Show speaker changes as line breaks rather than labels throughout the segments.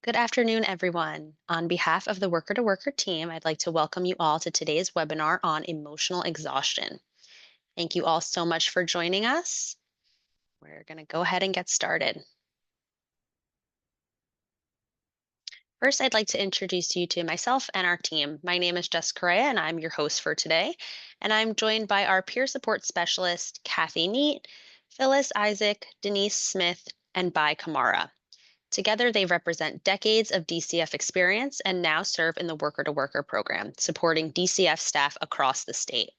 Good afternoon, everyone. On behalf of the Worker to Worker team, I'd like to welcome you all to today's webinar on emotional exhaustion. Thank you all so much for joining us. We're going to go ahead and get started. First, I'd like to introduce you to myself and our team. My name is Jess Correa, and I'm your host for today. And I'm joined by our peer support specialist, Kathy Neat, Phyllis Isaac, Denise Smith, and Bai Kamara. Together, they represent decades of DCF experience and now serve in the Worker to Worker program, supporting DCF staff across the state.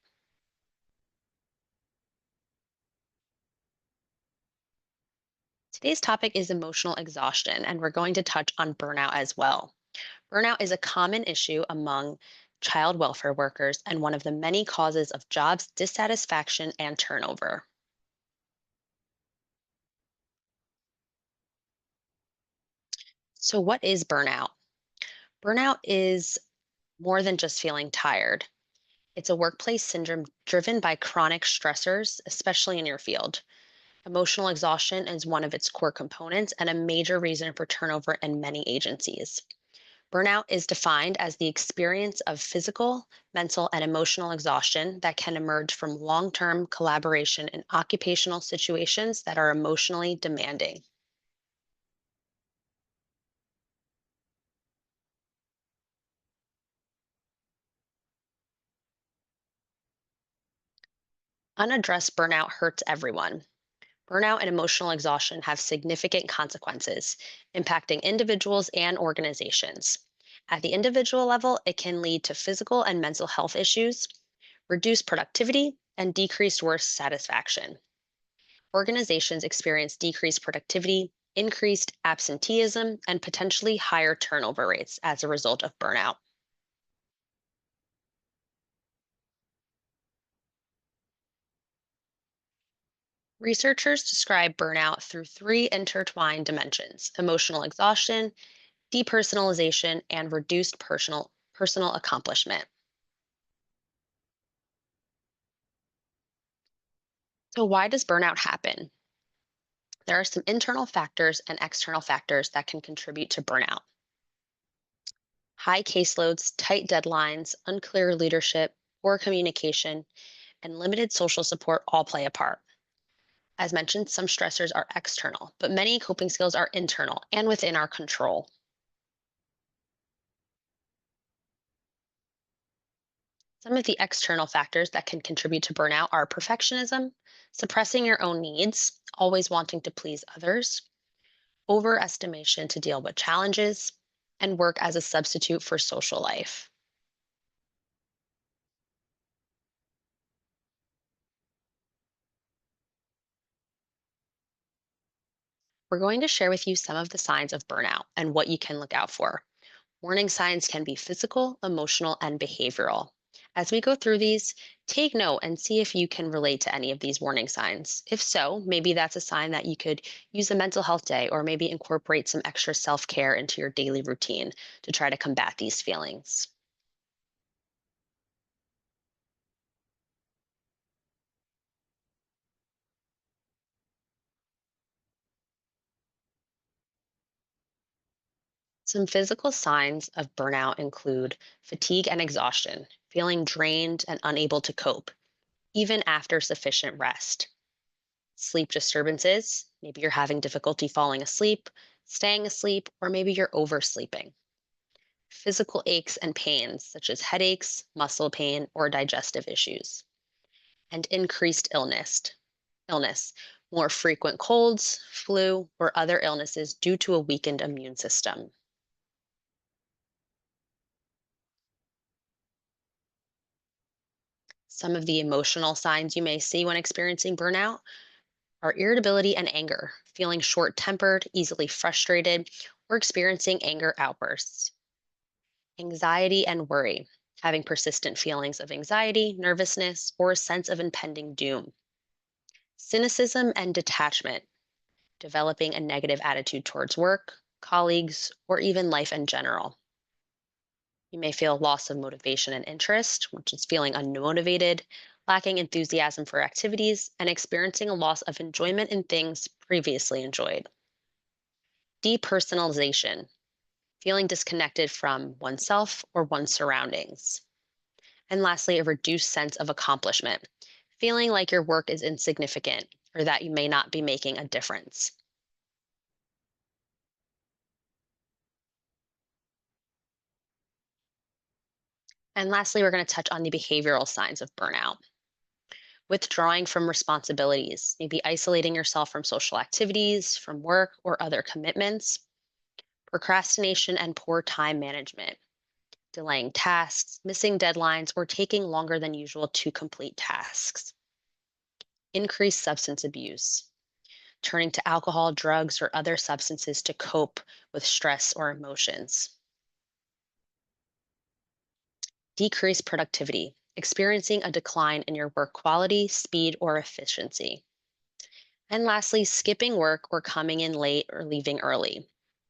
Today's topic is emotional exhaustion, and we're going to touch on burnout as well. Burnout is a common issue among child welfare workers and one of the many causes of jobs dissatisfaction and turnover. So, what is burnout? Burnout is more than just feeling tired. It's a workplace syndrome driven by chronic stressors, especially in your field. Emotional exhaustion is one of its core components and a major reason for turnover in many agencies. Burnout is defined as the experience of physical, mental, and emotional exhaustion that can emerge from long term collaboration in occupational situations that are emotionally demanding. Unaddressed burnout hurts everyone. Burnout and emotional exhaustion have significant consequences, impacting individuals and organizations. At the individual level, it can lead to physical and mental health issues, reduced productivity, and decreased work satisfaction. Organizations experience decreased productivity, increased absenteeism, and potentially higher turnover rates as a result of burnout. Researchers describe burnout through three intertwined dimensions: emotional exhaustion, depersonalization, and reduced personal accomplishment. So why does burnout happen? There are some internal factors and external factors that can contribute to burnout. High caseloads, tight deadlines, unclear leadership, poor communication, and limited social support all play a part. As mentioned, some stressors are external, but many coping skills are internal and within our control. Some of the external factors that can contribute to burnout are perfectionism, suppressing your own needs, always wanting to please others, overestimation to deal with challenges, and work as a substitute for social life. We're going to share with you some of the signs of burnout and what you can look out for. Warning signs can be physical, emotional, and behavioral. As we go through these, take note and see if you can relate to any of these warning signs. If so, maybe that's a sign that you could use a mental health day or maybe incorporate some extra self care into your daily routine to try to combat these feelings. Some physical signs of burnout include fatigue and exhaustion, feeling drained and unable to cope, even after sufficient rest. Sleep disturbances, maybe you're having difficulty falling asleep, staying asleep, or maybe you're oversleeping. Physical aches and pains, such as headaches, muscle pain, or digestive issues. And increased illness, more frequent colds, flu, or other illnesses due to a weakened immune system. Some of the emotional signs you may see when experiencing burnout are irritability and anger, feeling short tempered, easily frustrated, or experiencing anger outbursts. Anxiety and worry, having persistent feelings of anxiety, nervousness, or a sense of impending doom. Cynicism and detachment, developing a negative attitude towards work, colleagues, or even life in general. You may feel loss of motivation and interest, which is feeling unmotivated, lacking enthusiasm for activities, and experiencing a loss of enjoyment in things previously enjoyed. Depersonalization, feeling disconnected from oneself or one's surroundings. And lastly, a reduced sense of accomplishment, feeling like your work is insignificant or that you may not be making a difference. And lastly, we're going to touch on the behavioral signs of burnout. Withdrawing from responsibilities, maybe isolating yourself from social activities, from work or other commitments, procrastination and poor time management, delaying tasks, missing deadlines, or taking longer than usual to complete tasks, increased substance abuse, turning to alcohol, drugs, or other substances to cope with stress or emotions, decreased productivity, experiencing a decline in your work quality, speed, or efficiency. And lastly, skipping work or coming in late or leaving early,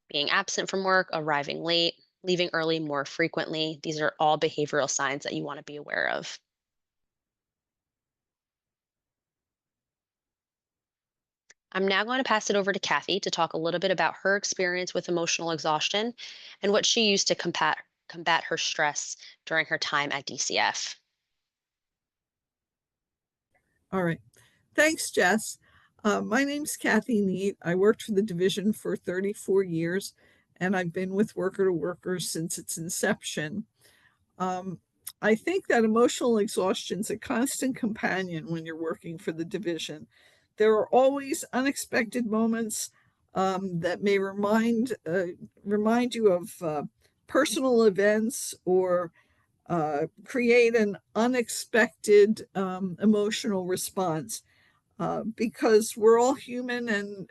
being absent from work, arriving late, leaving early more frequently. These are all behavioral signs that you want to be aware of. I'm now going to pass it over to Kathy to talk a little bit about her experience with emotional exhaustion and what she used to combat her stress during her time at DCF.
All right. Thanks, Jess. My name's Kathy Neat. I worked for the division for 34 years, and I've been with Worker2Worker since its inception. Um, I think that emotional exhaustion is a constant companion when you're working for the division. There are always unexpected moments that may remind you of personal events or create an unexpected emotional response because we're all human, and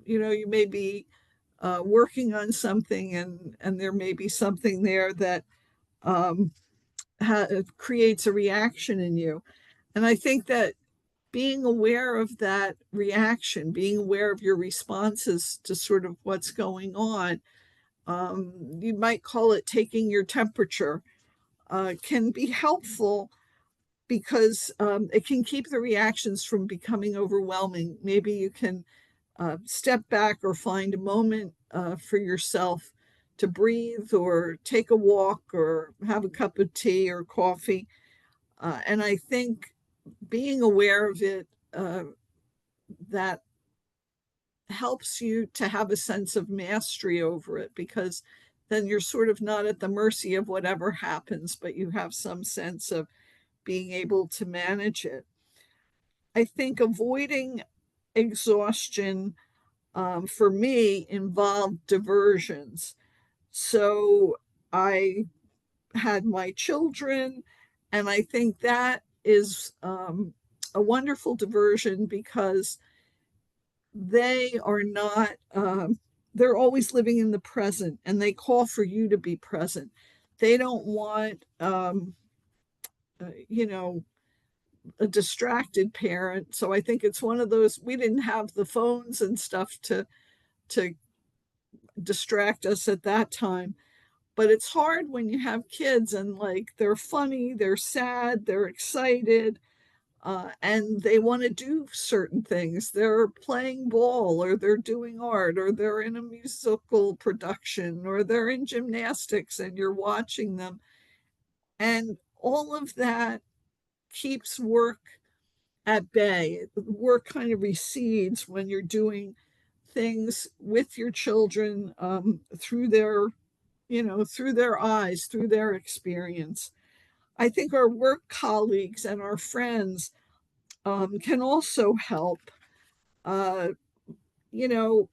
you may be working on something, and there may be something there that um, creates a reaction in you. And I think that being aware of that reaction, being aware of your responses to sort of what's going on, you might call it taking your temperature, can be helpful because it can keep the reactions from becoming overwhelming. Maybe you can step back or find a moment for yourself to breathe or take a walk or have a cup of tea or coffee. And I think being aware of it, that helps you to have a sense of mastery over it, because then you're sort of not at the mercy of whatever happens, but you have some sense of being able to manage it. I think avoiding exhaustion for me involved diversions. So I had my children, and I think that is a wonderful diversion because they are not, they're always living in the present, and they call for you to be present. They don't want, you know, a distracted parent. So I think it's one of those, we didn't have the phones and stuff to distract us at that time. But it's hard when you have kids and like they're funny, they're sad, they're excited, and they want to do certain things. They're playing ball, or they're doing art, or they're in a musical production, or they're in gymnastics, and you're watching them. And all of that keeps work at bay. Work kind of recedes when you're doing things with your children through their, through their eyes, through their experience. I think our work colleagues and our friends can also help. Uh, you know,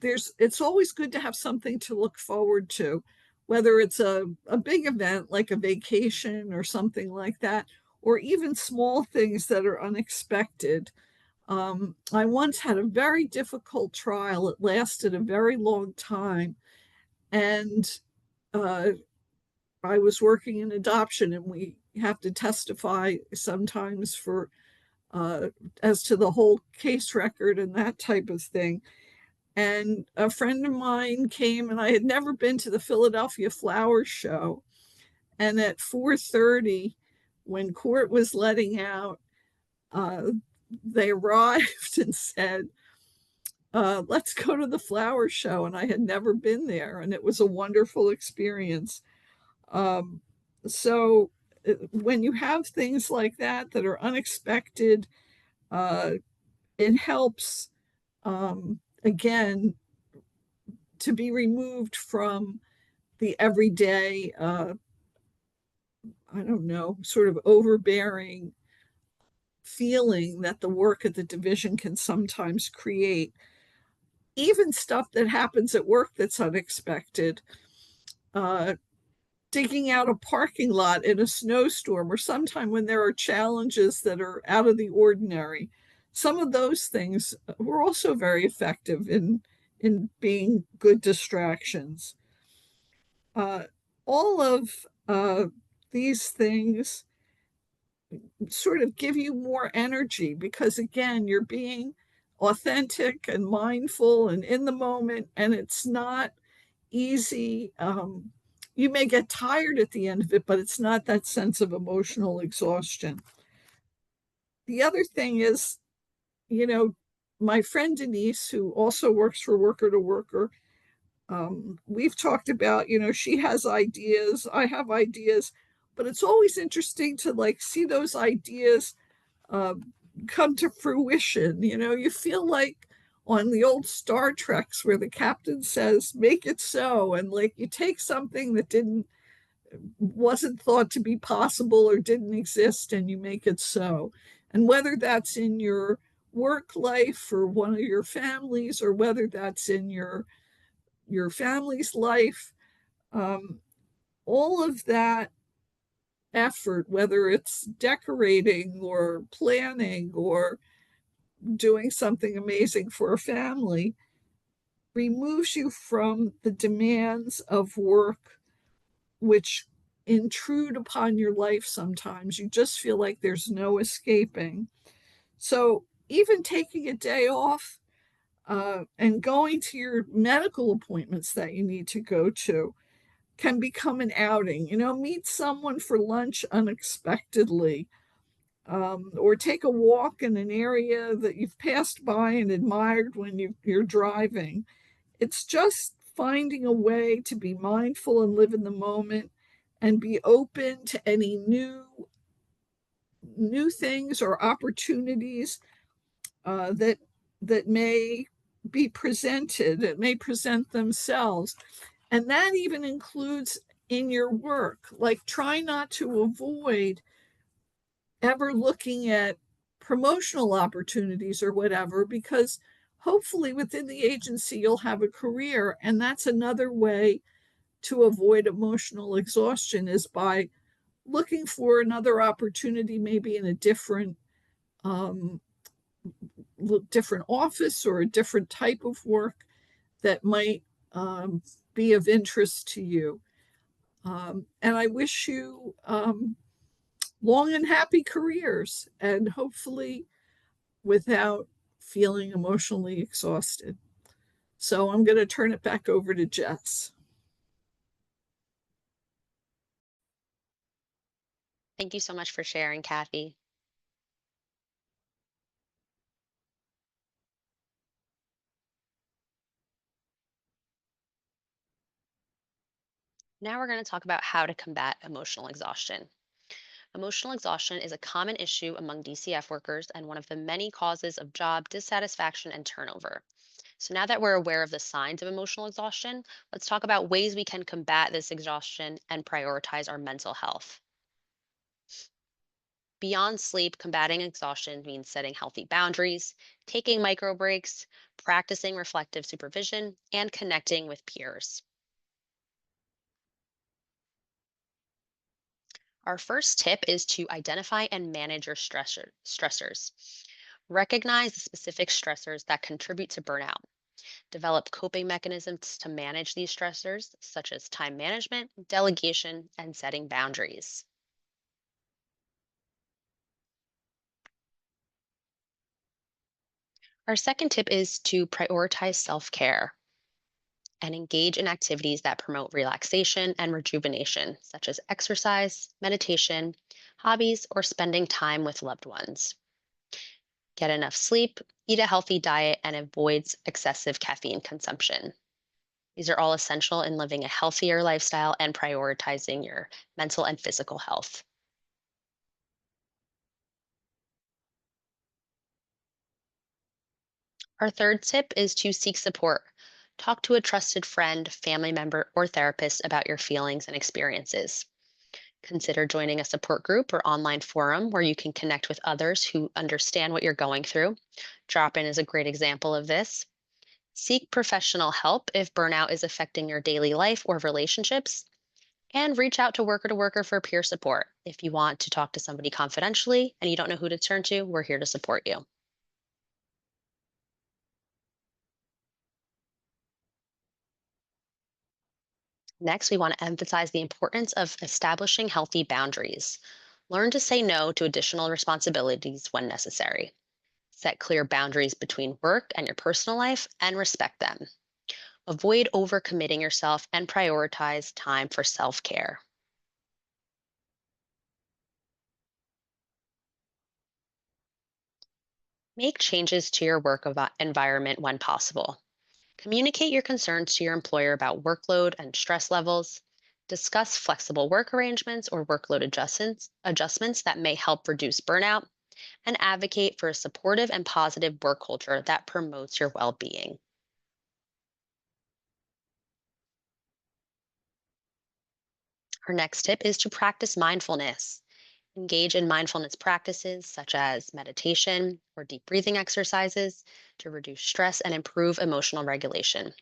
it's always good to have something to look forward to, whether it's a big event like a vacation or something like that, or even small things that are unexpected. I once had a very difficult trial. It lasted a very long time. And uh, I was working in adoption, and we have to testify sometimes for uh, as to the whole case record and that type of thing. And a friend of mine came, and I had never been to the Philadelphia Flower Show. And at 4:30, when court was letting out, they arrived and said, let's go to the flower show. And I had never been there, and it was a wonderful experience. Um, so when you have things like that that are unexpected, uh, it helps, again, to be removed from the everyday, I don't know, sort of overbearing feeling that the work at the division can sometimes create. Even stuff that happens at work that's unexpected, uh, digging out a parking lot in a snowstorm, or sometime when there are challenges that are out of the ordinary. Some of those things were also very effective in being good distractions. Uh, all of these things sort of give you more energy because, again, you're being authentic and mindful and in the moment, and it's not easy. You may get tired at the end of it, but it's not that sense of emotional exhaustion. The other thing is, you know, my friend Denise, who also works for Worker to Worker, we've talked about, she has ideas, I have ideas, but it's always interesting to like see those ideas uh, come to fruition. You feel like on the old Star Treks where the captain says, make it so. And like you take something that wasn't thought to be possible or didn't exist and you make it so. And whether that's in your work life or one of your families, or whether that's in your family's life, um, all of that effort, whether it's decorating or planning or doing something amazing for a family, removes you from the demands of work, which intrude upon your life sometimes. You just feel like there's no escaping. So, even taking a day off and going to your medical appointments that you need to go to can become an outing. Meet someone for lunch unexpectedly, or take a walk in an area that you've passed by and admired when you're driving. It's just finding a way to be mindful and live in the moment and be open to any new things or opportunities that may be presented, that may present themselves. And that even includes in your work. Like, try not to avoid ever looking at promotional opportunities or whatever, because hopefully within the agency you'll have a career. And that's another way to avoid emotional exhaustion, is by looking for another opportunity, maybe in a um, different office or a different type of work that might be of interest to you. And I wish you long and happy careers, and hopefully without feeling emotionally exhausted. So I'm going to turn it back over to Jess.
Thank you so much for sharing, Kathy. Now we're going to talk about how to combat emotional exhaustion. Emotional exhaustion is a common issue among DCF workers and one of the many causes of job dissatisfaction and turnover. So, now that we're aware of the signs of emotional exhaustion, let's talk about ways we can combat this exhaustion and prioritize our mental health. Beyond sleep, combating exhaustion means setting healthy boundaries, taking micro breaks, practicing reflective supervision, and connecting with peers. Our first tip is to identify and manage your stressors. Recognize the specific stressors that contribute to burnout. Develop coping mechanisms to manage these stressors, such as time management, delegation, and setting boundaries. Our second tip is to prioritize self care and engage in activities that promote relaxation and rejuvenation, such as exercise, meditation, hobbies, or spending time with loved ones. Get enough sleep, eat a healthy diet, and avoids excessive caffeine consumption. These are all essential in living a healthier lifestyle and prioritizing your mental and physical health. Our third tip is to seek support. Talk to a trusted friend, family member, or therapist about your feelings and experiences. Consider joining a support group or online forum where you can connect with others who understand what you're going through. Drop in is a great example of this. Seek professional help if burnout is affecting your daily life or relationships. And reach out to Worker to Worker for peer support. If you want to talk to somebody confidentially and you don't know who to turn to, we're here to support you. Next, we want to emphasize the importance of establishing healthy boundaries. Learn to say no to additional responsibilities when necessary. Set clear boundaries between work and your personal life and respect them. Avoid overcommitting yourself and prioritize time for self care. Make changes to your work environment when possible. Communicate your concerns to your employer about workload and stress levels. Discuss flexible work arrangements or workload adjustments that may help reduce burnout, and advocate for a supportive and positive work culture that promotes your well being. Our next tip is to practice mindfulness. Engage in mindfulness practices such as meditation or deep breathing exercises to reduce stress and improve emotional regulation.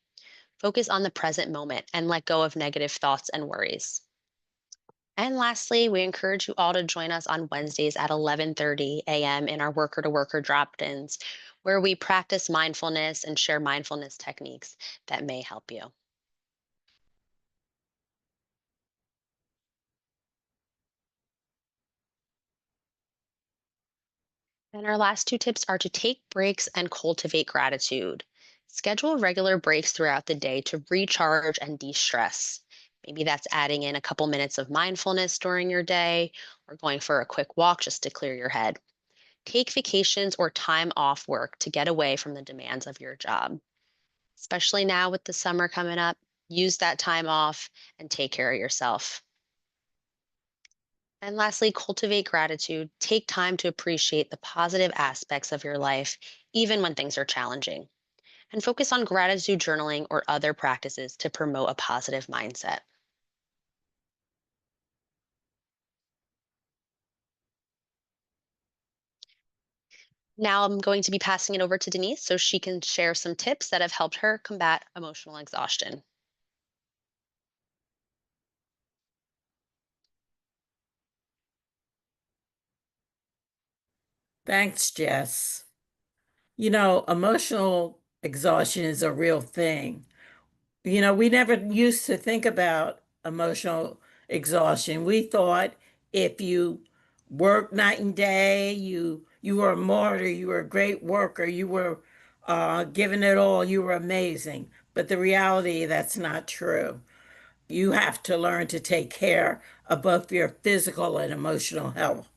Focus on the present moment and let go of negative thoughts and worries. And lastly, we encourage you all to join us on Wednesdays at 11:30 a.m. in our Worker to Worker drop-ins, where we practice mindfulness and share mindfulness techniques that may help you. And our last two tips are to take breaks and cultivate gratitude. Schedule regular breaks throughout the day to recharge and de-stress. Maybe that's adding in a couple minutes of mindfulness during your day or going for a quick walk just to clear your head. Take vacations or time off work to get away from the demands of your job. Especially now with the summer coming up, use that time off and take care of yourself. And lastly, cultivate gratitude. Take time to appreciate the positive aspects of your life, even when things are challenging. And focus on gratitude journaling or other practices to promote a positive mindset. Now I'm going to be passing it over to Denise so she can share some tips that have helped her combat emotional exhaustion.
Thanks, Jess. Emotional exhaustion is a real thing. We never used to think about emotional exhaustion. We thought if you worked night and day, you were a martyr, you were a great worker, you were giving it all, you were amazing. But the reality, that's not true. You have to learn to take care of both your physical and emotional health.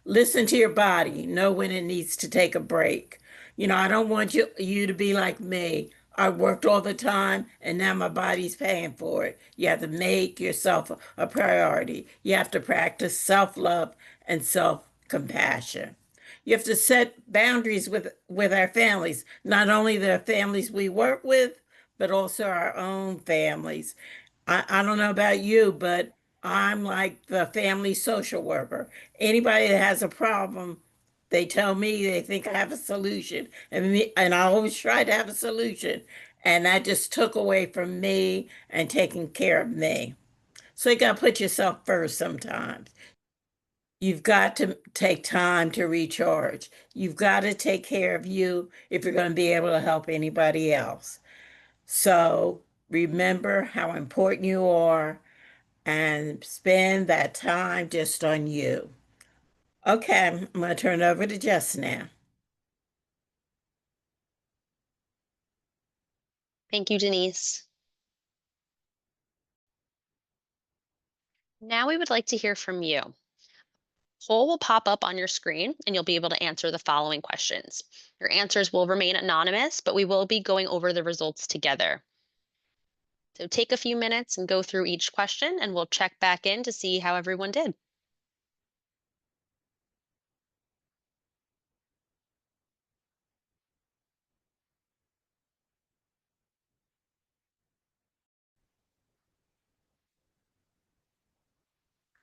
Listen to your body. Know when it needs to take a break. I don't want you to be like me. I worked all the time and now my body's paying for it. You have to make yourself a priority. You have to practice self-love and self-compassion. You have to set boundaries with our families, not only the families we work with, but also our own families. I don't know about you, but I'm like the family social worker. Anybody that has a problem, they tell me they think I have a solution. And I always try to have a solution. And that just took away from me and taking care of me. So you got to put yourself first sometimes. You've got to take time to recharge. You've got to take care of you if you're going to be able to help anybody else. So remember how important you are and spend that time just on you. Okay, I'm going to turn it over to Jess now.
Thank you, Denise. Now we would like to hear from you. Poll will pop up on your screen and you'll be able to answer the following questions. Your answers will remain anonymous, but we will be going over the results together. So take a few minutes and go through each question and we'll check back in to see how everyone did.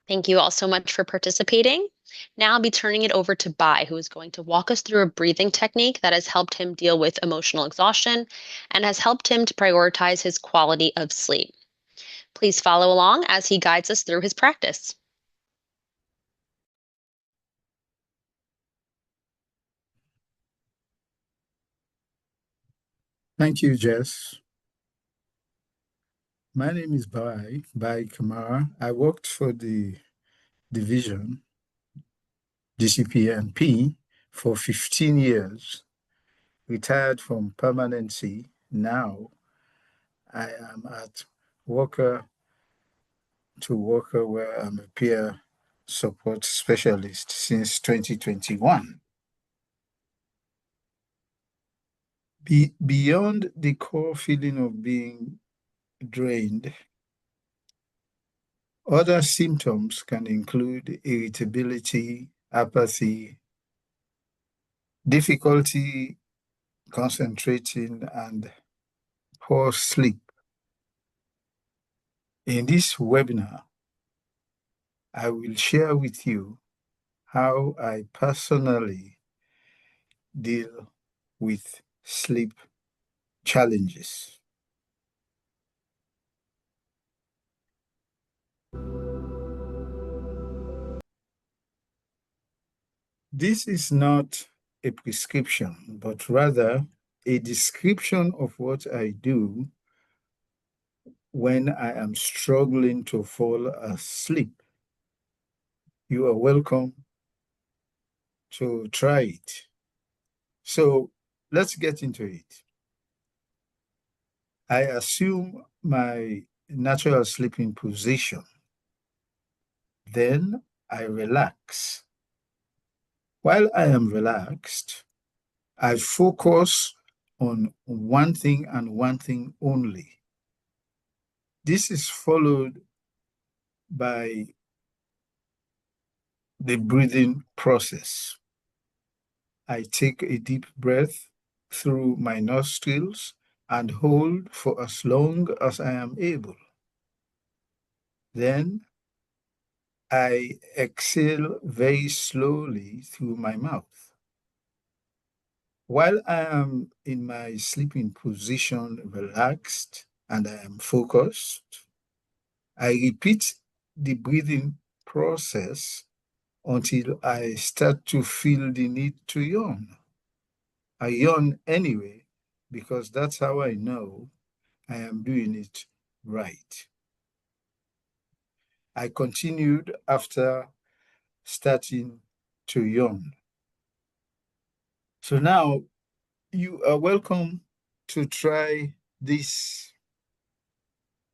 Thank you all so much for participating. Now I'll be turning it over to Bai, who is going to walk us through a breathing technique that has helped him deal with emotional exhaustion and has helped him to prioritize his quality of sleep. Please follow along as he guides us through his practice.
Thank you, Jess. My name is Bai Kamara. I worked for the division, DCPNP, for 15 years, retired from permanency. Now I am at Worker2Worker, where I'm a peer support specialist since 2021. Beyond the core feeling of being drained, other symptoms can include irritability, apathy, difficulty concentrating, and poor sleep. In this webinar, I will share with you how I personally deal with sleep challenges. This is not a prescription, but rather a description of what I do when I am struggling to fall asleep. You are welcome to try it. So let's get into it. I assume my natural sleeping position. Then I relax. While I am relaxed, I focus on one thing and one thing only. This is followed by the breathing process. I take a deep breath through my nostrils and hold for as long as I am able. Then I exhale very slowly through my mouth. While I am in my sleeping position, relaxed, and I am focused, I repeat the breathing process until I start to feel the need to yawn. I yawn anyway because that's how I know I am doing it right. I continued after starting to yawn. So now you are welcome to try this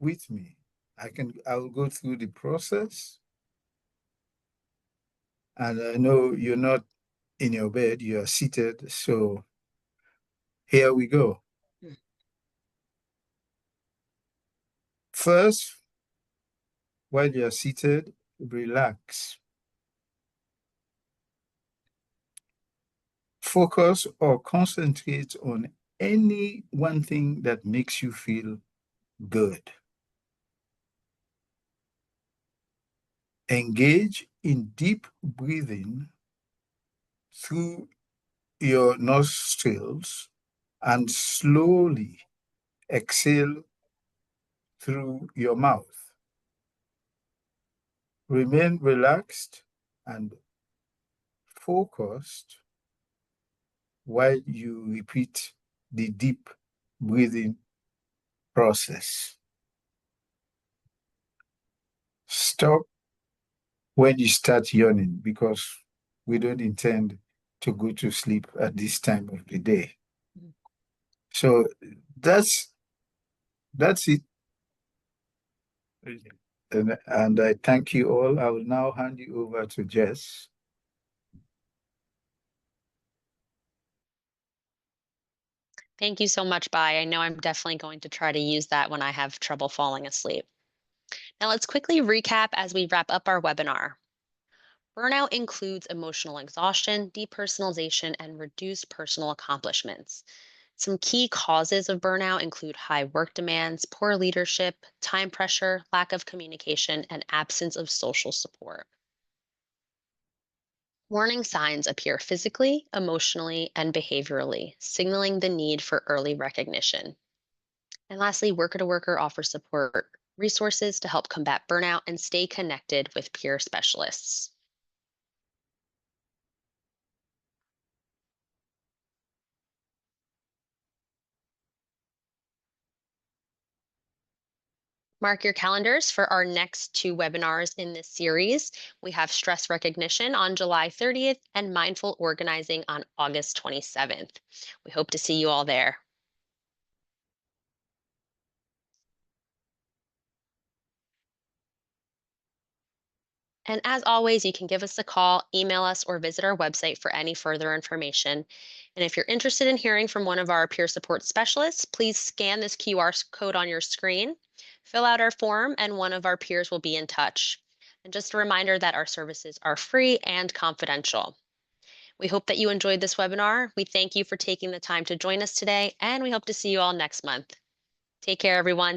with me. I'll go through the process. And I know you're not in your bed, you are seated. So here we go. First, while you're seated, relax. Focus or concentrate on any one thing that makes you feel good. Engage in deep breathing through your nostrils and slowly exhale through your mouth. Remain relaxed and focused while you repeat the deep breathing process. Stop when you start yawning because we don't intend to go to sleep at this time of the day. So that's it. And I thank you all. I will now hand you over to Jess
Thank you so much, Bye. I know I'm definitely going to try to use that when I have trouble falling asleep. Now, let's quickly recap as we wrap up our webinar. Burnout includes emotional exhaustion, depersonalization, and reduced personal accomplishments. Some key causes of burnout include high work demands, poor leadership, time pressure, lack of communication, and absence of social support. Warning signs appear physically, emotionally, and behaviorally, signaling the need for early recognition. And lastly, Worker to Worker offers support resources to help combat burnout and stay connected with peer specialists. Mark your calendars for our next two webinars in this series. We have stress recognition on July 30th and mindful organizing on August 27th. We hope to see you all there. And as always, you can give us a call, email us, or visit our website for any further information. And if you're interested in hearing from one of our peer support specialists, please scan this QR code on your screen, fill out our form, and one of our peers will be in touch. And just a reminder that our services are free and confidential. We hope that you enjoyed this webinar. We thank you for taking the time to join us today, and we hope to see you all next month. Take care, everyone.